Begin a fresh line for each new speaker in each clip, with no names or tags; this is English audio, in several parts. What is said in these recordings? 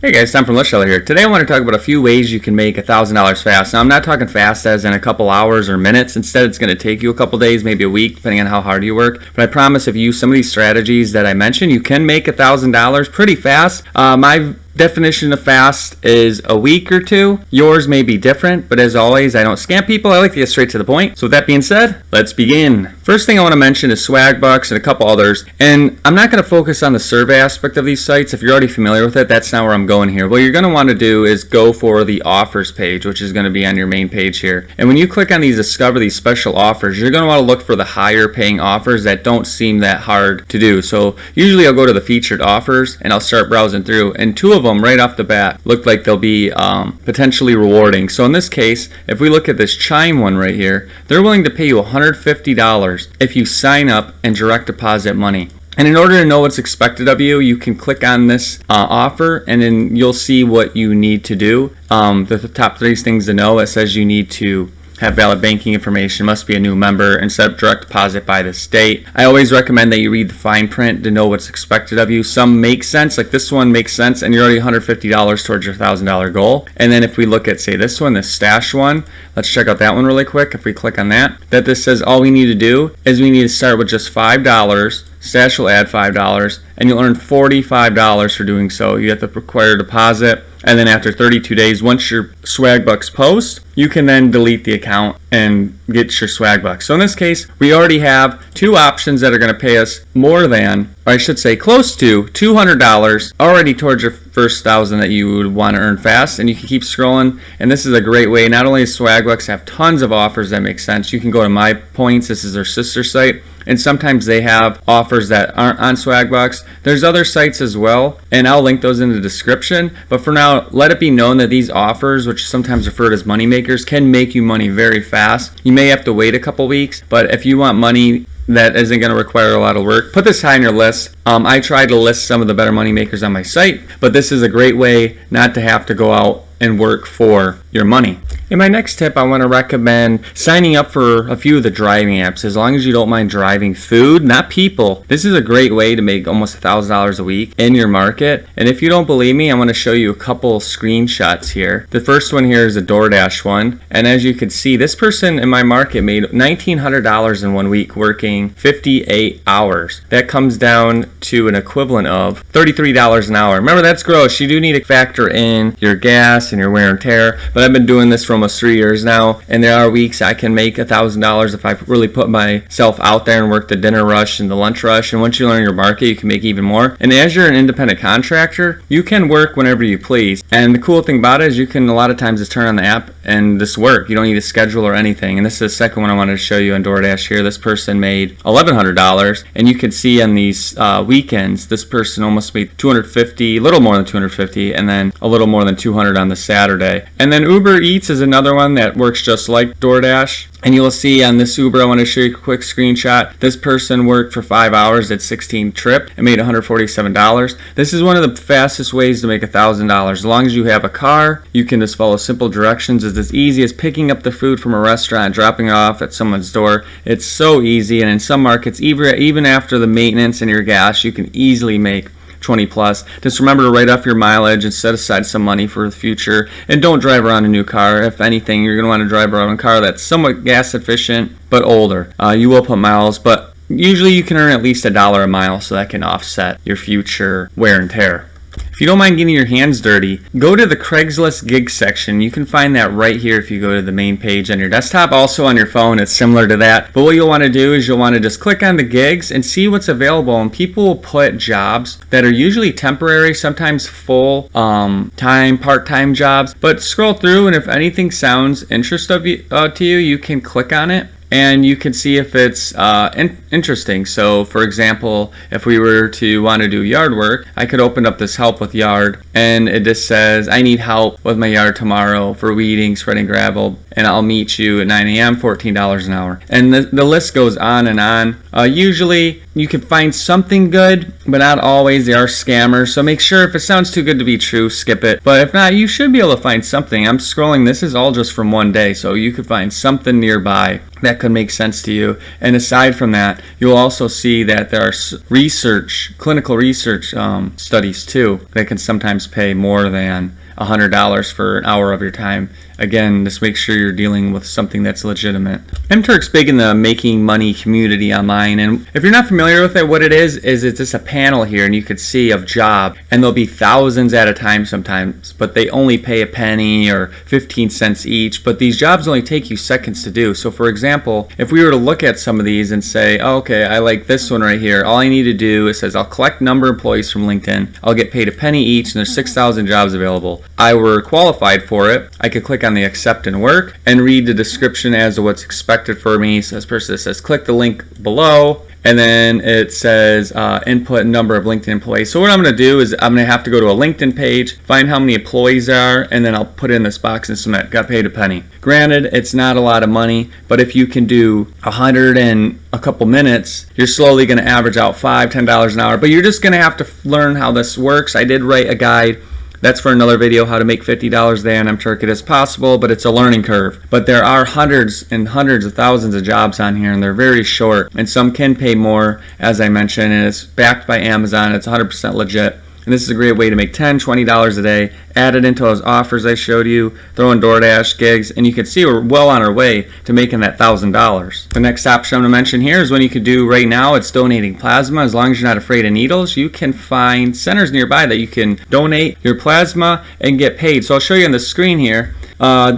Hey guys, Tom from List here. Today I want to talk about a few ways you can make $1,000 fast. Now I'm not talking fast as in a couple hours or minutes. Instead it's going to take you a couple days, maybe a week, depending on how hard you work. But I promise if you use some of these strategies that I mentioned, you can make $1,000 pretty fast. My definition of fast is a week or two. Yours may be different, but as always, I don't scam people. I like to get straight to the point. So with that being said, let's begin. First thing I want to mention is Swagbucks and a couple others. And I'm not going to focus on the survey aspect of these sites. If you're already familiar with it, that's not where I'm going here. What you're going to want to do is go for the offers page, which is going to be on your main page here. And when you click on these discover these special offers, you're going to want to look for the higher paying offers that don't seem that hard to do. So usually I'll go to the featured offers and I'll start browsing through, and two of them right off the bat look like they'll be potentially rewarding. So in this case, if we look at this Chime one right here, they're willing to pay you $150 if you sign up and direct deposit money. And in order to know what's expected of you, you can click on this offer and then you'll see what you need to do. The top 3 things to know, it says you need to have valid banking information, must be a new member, and set up direct deposit by this date. I always recommend that you read the fine print to know what's expected of you. Some make sense, like this one makes sense, and you're already $150 towards your $1,000 goal. And then if we look at, say, this one, this Stash one, let's check out that one really quick. If we click on that, this says all we need to do is we need to start with just $5. Stash will add $5, and you'll earn $45 for doing so. You have to require deposit, and then after 32 days, once your Swagbucks post, you can then delete the account and get your Swagbucks. So in this case, we already have 2 options that are going to pay us more than, or I should say close to, $200 already towards your first 1,000 that you would want to earn fast, and you can keep scrolling. And this is a great way. Not only does Swagbucks have tons of offers that make sense, you can go to My Points. This is their sister site. And sometimes they have offers that aren't on Swagbucks. There's other sites as well, and I'll link those in the description. But for now, let it be known that these offers, which sometimes referred as money makers, can make you money very fast. You may have to wait a couple weeks, but if you want money that isn't going to require a lot of work, put this high on your list. I try to list some of the better money makers on my site, but this is a great way not to have to go out and work for your money. In my next tip, I want to recommend signing up for a few of the driving apps. As long as you don't mind driving food, not people, this is a great way to make almost $1,000 a week in your market. And if you don't believe me, I'm going to show you a couple screenshots here. The first one here is a DoorDash one. And as you can see, this person in my market made $1,900 in 1 week working 58 hours. That comes down to an equivalent of $33 an hour. Remember, that's gross. You do need to factor in your gas and your wear and tear. But I've been doing this for almost 3 years now, and there are weeks I can make $1,000 if I really put myself out there and work the dinner rush and the lunch rush. And once you learn your market, you can make even more. And as you're an independent contractor, you can work whenever you please. And the cool thing about it is you can a lot of times just turn on the app and just work. You don't need to schedule or anything. And this is the second one I wanted to show you on DoorDash here. This person made $1,100, and you can see on these weekends, this person almost made $250, a little more than $250, and then a little more than $200 on the Saturday. And then Uber Eats is another one that works just like DoorDash. And you'll see on this Uber, I want to show you a quick screenshot. This person worked for 5 hours at 16 trip and made $147. This is one of the fastest ways to make $1,000. As long as you have a car, you can just follow simple directions. It's as easy as picking up the food from a restaurant, dropping it off at someone's door. It's so easy, and in some markets, even after the maintenance and your gas, you can easily make 20 plus. Just remember to write off your mileage and set aside some money for the future, and don't drive around a new car. If anything, you're going to want to drive around a car that's somewhat gas efficient but older. You will put miles, but usually you can earn at least $1 a mile, so that can offset your future wear and tear. If you don't mind getting your hands dirty, go to the Craigslist gig section. You can find that right here if you go to the main page on your desktop. Also on your phone, it's similar to that. But what you'll want to do is you'll want to just click on the gigs and see what's available. And people will put jobs that are usually temporary, sometimes full-time, part-time jobs. But scroll through, and if anything sounds interesting to you, you can click on it. And you can see if it's interesting. So for example, if we were to want to do yard work, I could open up this help with yard, and it just says I need help with my yard tomorrow for weeding, spreading gravel, and I'll meet you at 9 a.m., $14 an hour. And the list goes on and on. Usually you can find something good, but not always. They are scammers, so make sure if it sounds too good to be true, skip it. But if not, you should be able to find something. I'm scrolling. This is all just from one day, so you could find something nearby. that could make sense to you. And aside from that, you'll also see that there are clinical research studies too that can sometimes pay more than $100 for an hour of your time. Again, just make sure you're dealing with something that's legitimate. MTurk's big in the making money community online, and if you're not familiar with it, what it is it's just a panel here, and you could see of job, and there'll be thousands at a time sometimes, but they only pay a penny or 15 cents each, but these jobs only take you seconds to do. So for example, if we were to look at some of these and say, oh, okay, I like this one right here, all I need to do, it says I'll collect number of employees from LinkedIn, I'll get paid a penny each, and there's 6,000 jobs available. I were qualified for it, I could click on the accept and work and read the description as to what's expected for me. So this person says click the link below, and then it says input number of LinkedIn employees. So what I'm going to do is I'm going to have to go to a LinkedIn page, find how many employees there are, and then I'll put it in this box and submit. Got paid a penny. Granted, it's not a lot of money, but if you can do 100 in a couple minutes, you're slowly going to average out $5-10 an hour. But you're just going to have to learn how this works. I did write a guide. That's for another video, how to make $50 a day on MTurk. It is possible, but it's a learning curve. But there are hundreds and hundreds of thousands of jobs on here, and they're very short. And some can pay more, as I mentioned, and it's backed by Amazon. It's 100% legit. And this is a great way to make $10-20 a day, add it into those offers I showed you, throw in DoorDash gigs, and you can see we're well on our way to making that $1,000. The next option I'm going to mention here is when you could do right now, it's donating plasma. As long as you're not afraid of needles, you can find centers nearby that you can donate your plasma and get paid. So I'll show you on the screen here.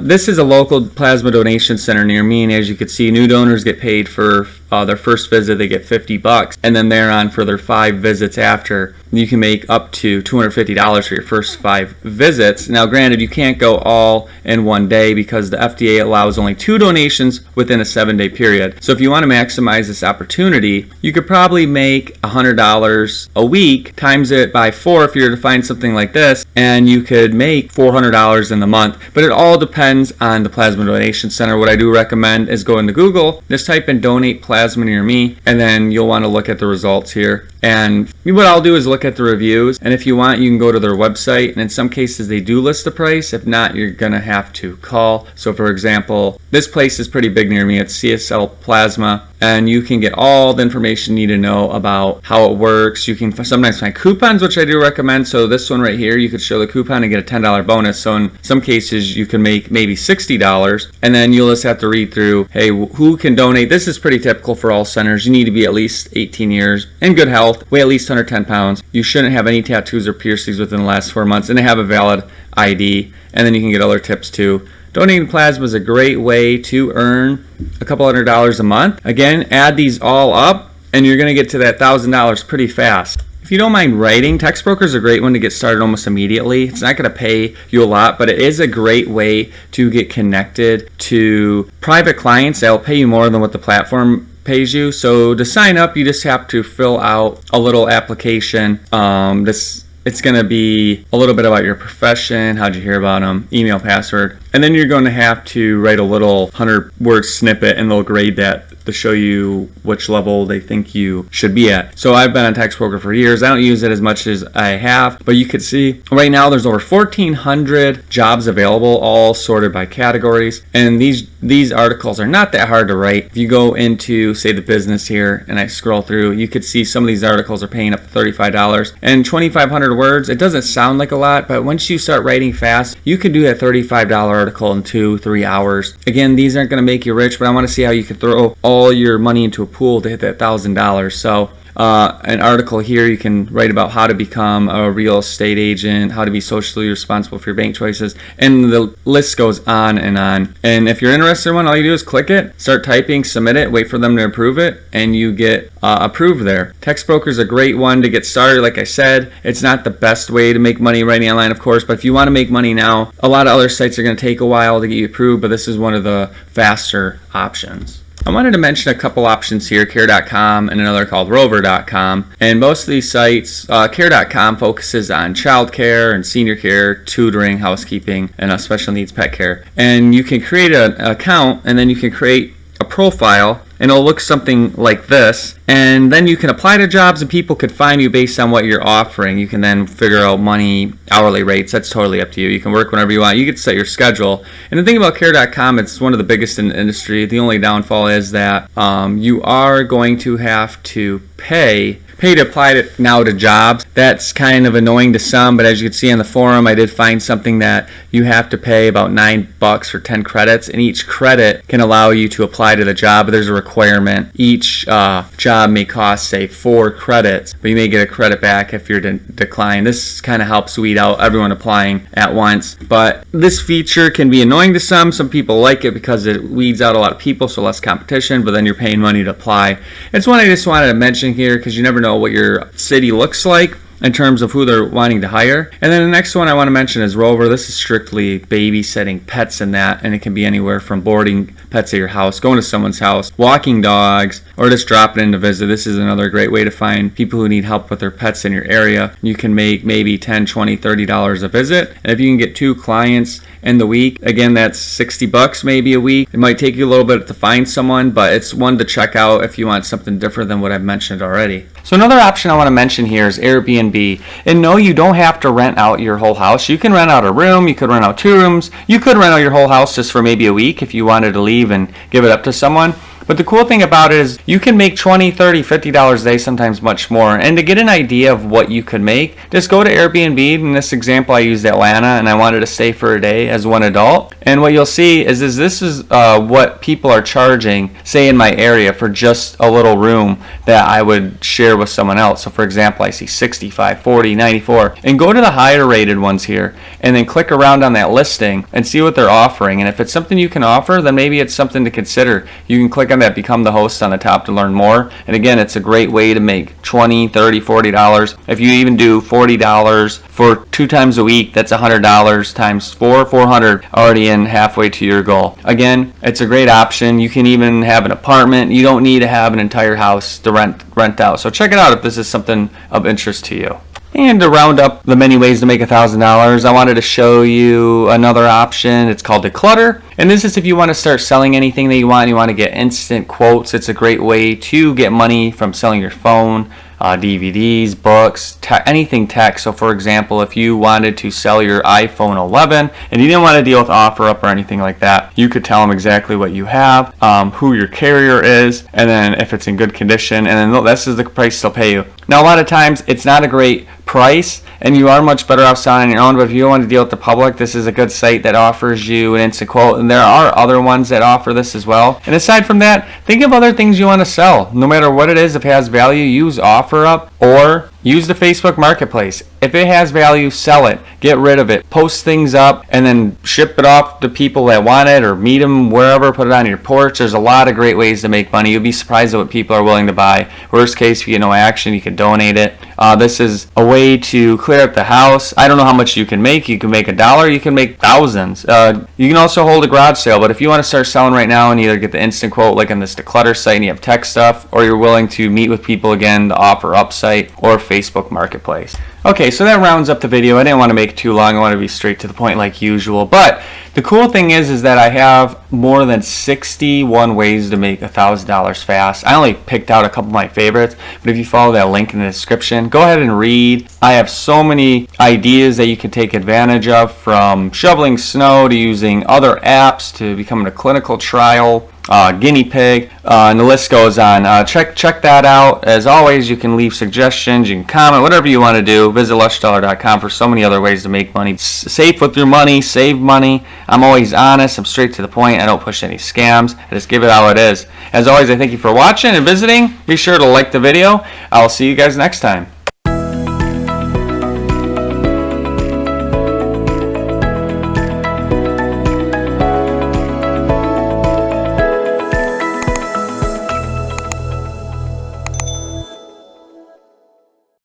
This is a local plasma donation center near me, and as you can see, new donors get paid for their first visit. They get $50, and then they're on for their 5 visits after. You can make up to $250 for your first 5 visits. Now granted, you can't go all in one day because the FDA allows only 2 donations within a 7-day period. So if you want to maximize this opportunity, you could probably make $100 a week, times it by 4 if you're to find something like this, and you could make $400 in the month. But it all depends on the plasma donation center. What I do recommend is go into Google, just type in donate plasma near me, and then you'll want to look at the results here. And what I'll do is look at the reviews, and if you want, you can go to their website, and in some cases they do list the price. If not, you're gonna have to call. So for example, this place is pretty big near me. It's CSL Plasma, and you can get all the information you need to know about how it works. You can sometimes find coupons, which I do recommend. So this one right here, you could show the coupon and get a $10 bonus. So in some cases you can make maybe $60, and then you'll just have to read through, hey, who can donate? This is pretty typical for all centers. You need to be at least 18 years, in good health, weigh at least 110 pounds. You shouldn't have any tattoos or piercings within the last 4 months, and they have a valid ID, and then you can get other tips too. Donating plasma is a great way to earn a couple $100 a month. Again, add these all up, and you're going to get to that $1,000 pretty fast. If you don't mind writing, TextBroker is a great one to get started almost immediately. It's not going to pay you a lot, but it is a great way to get connected to private clients that will pay you more than what the platform pays you. So to sign up, you just have to fill out a little application. It's going to be a little bit about your profession, how'd you hear about them, email, password, and then you're going to have to write a little 100-word snippet, and they'll grade that to show you which level they think you should be at. So I've been on TextBroker for years. I don't use it as much as I have, but you could see right now there's over 1,400 jobs available, all sorted by categories, and these articles are not that hard to write. If you go into, say, the business here, and I scroll through, you could see some of these articles are paying up to $35, and 2,500 words. It doesn't sound like a lot, but once you start writing fast, you can do that $35 article in 2-3 hours. Again, these aren't going to make you rich, but I want to see how you can throw all your money into a pool to hit that $1,000. So an article here, you can write about how to become a real estate agent, how to be socially responsible for your bank choices, and the list goes on and on. And if you're interested in one, all you do is click it, start typing, submit it, wait for them to approve it, and you get approved there. TextBroker is a great one to get started. Like I said, it's not the best way to make money writing online, of course, but if you want to make money now, a lot of other sites are going to take a while to get you approved, but this is one of the faster options. I wanted to mention a couple options here, care.com and another called rover.com. And most of these sites, care.com focuses on childcare and senior care, tutoring, housekeeping, and special needs pet care. And you can create an account, and then you can create a profile, and it'll look something like this. And then you can apply to jobs and people could find you based on what you're offering. You can then figure out money, hourly rates. That's totally up to you. You can work whenever you want. You get to set your schedule. And the thing about care.com, it's one of the biggest in the industry. The only downfall is that you are going to have to pay to apply now to jobs. That's kind of annoying to some, but as you can see on the forum, I did find something that you have to pay about $9 for 10 credits, and each credit can allow you to apply to the job, but there's a requirement. Each job may cost, say, 4 credits, but you may get a credit back if you're declined. This kind of helps weed out everyone applying at once, but this feature can be annoying to some. Some people like it because it weeds out a lot of people, so less competition, but then you're paying money to apply. It's one I just wanted to mention here because you never know what your city looks like in terms of who they're wanting to hire. And then the next one I want to mention is Rover. This is strictly babysitting pets and that, and it can be anywhere from boarding pets at your house, going to someone's house, walking dogs, or just dropping in to visit. This is another great way to find people who need help with their pets in your area. You can make maybe $10, $20, $30 a visit, and if you can get 2 clients in the week, again, that's $60 maybe a week. It might take you a little bit to find someone, but it's one to check out if you want something different than what I've mentioned already. So another option I want to mention here is Airbnb. And no, you don't have to rent out your whole house. You can rent out a room, you could rent out 2 rooms, you could rent out your whole house just for maybe a week if you wanted to leave and give it up to someone. But the cool thing about it is you can make $20, $30, $50 a day, sometimes much more. And to get an idea of what you could make, just go to Airbnb. In this example, I used Atlanta, and I wanted to stay for a day as one adult. And what you'll see is this is what people are charging, say in my area, for just a little room that I would share with someone else. So for example, I see 65, 40, 94. And go to the higher rated ones here, and then click around on that listing and see what they're offering. And if it's something you can offer, then maybe it's something to consider. You can click on that Become the Host on the top to learn more. And again, it's a great way to make $20, $30, $40. If you even do $40 for 2 times a week, that's $100 times 4, $400, already in halfway to your goal. Again, it's a great option. You can even have an apartment. You don't need to have an entire house to rent out. So check it out if this is something of interest to you. And to round up the many ways to make $1,000, I wanted to show you another option. It's called Declutter. And this is if you want to start selling anything that you want to get instant quotes. It's a great way to get money from selling your phone, DVDs, books, anything tech. So for example, if you wanted to sell your iPhone 11 and you didn't want to deal with OfferUp or anything like that, you could tell them exactly what you have, who your carrier is, and then if it's in good condition, and then this is the price they'll pay you. Now a lot of times it's not a great price and you are much better off selling on your own, but if you don't want to deal with the public, this is a good site that offers you an instant quote, and there are other ones that offer this as well. And aside from that, think of other things you want to sell. No matter what it is, if it has value, use OfferUp or use the Facebook Marketplace. If it has value, sell it. Get rid of it. Post things up and then ship it off to people that want it, or meet them wherever. Put it on your porch. There's a lot of great ways to make money. You'll be surprised at what people are willing to buy. Worst case, if you get no action, you can donate it. This is a way to clear up the house. I don't know how much you can make. You can make $1. You can make thousands. You can also hold a garage sale. But if you want to start selling right now and either get the instant quote like on this Declutter site and you have tech stuff, or you're willing to meet with people again, the OfferUp site or Facebook Marketplace. Okay, so that rounds up the video. I didn't want to make it too long. I want to be straight to the point like usual. But the cool thing is that I have more than 61 ways to make $1,000 fast. I only picked out a couple of my favorites, but if you follow that link in the description, go ahead and read. I have so many ideas that you can take advantage of, from shoveling snow to using other apps to becoming a clinical trial, guinea pig, and the list goes on. Check that out. As always, you can leave suggestions, you can comment, whatever you want to do. Visit lushdollar.com for so many other ways to make money. Safe with your money, save money. I'm always honest, I'm straight to the point, I don't push any scams, I just give it how it is. As always, I thank you for watching and visiting. Be sure to like the video. I'll see you guys next time.